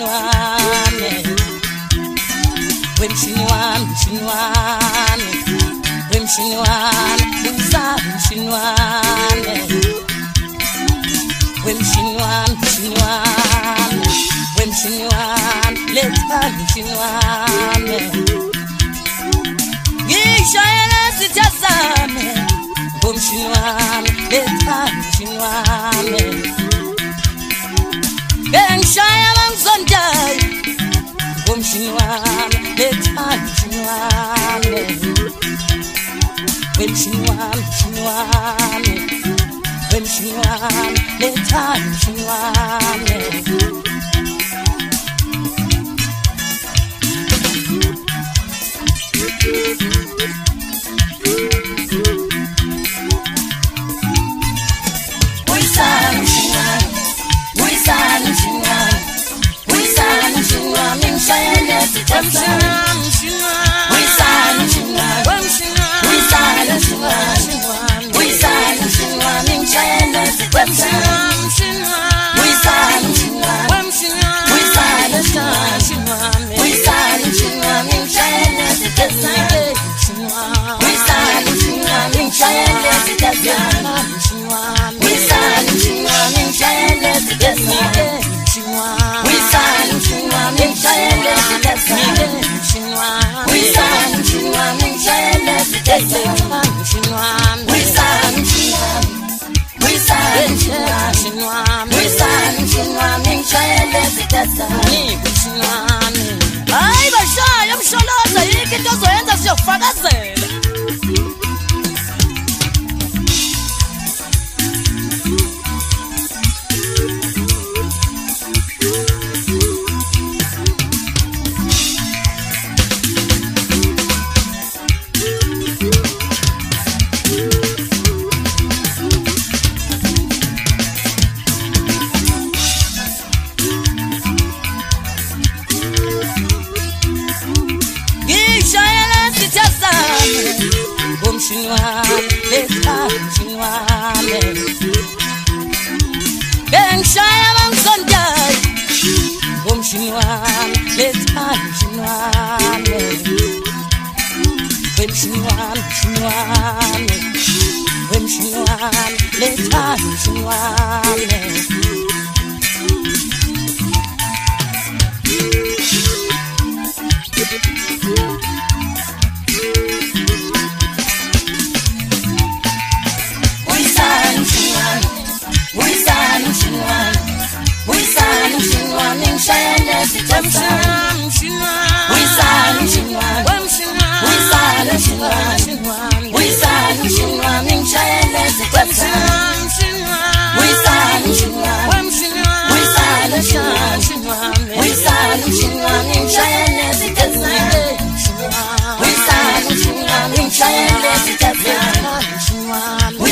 wami wemshini wami mshini wami wemshini wami mshini wami wemshini wami mshini wami wemshini wami letha mshini wami ngishayela sithazame ngomshini wami letha mshini wami ngishaya bangizondayo ngomshini wami letha mshini wami wemshini wami mshini wami wemshini wami letha mshini wami Hayi bashaya msholoza yiki into zoyenza siyofakazela mshini wami letha mshini wami ngishaya bangizondayo ngomshini wami letha mshini wami wemshini wami mshini wami wemshini wami letha mshini wami We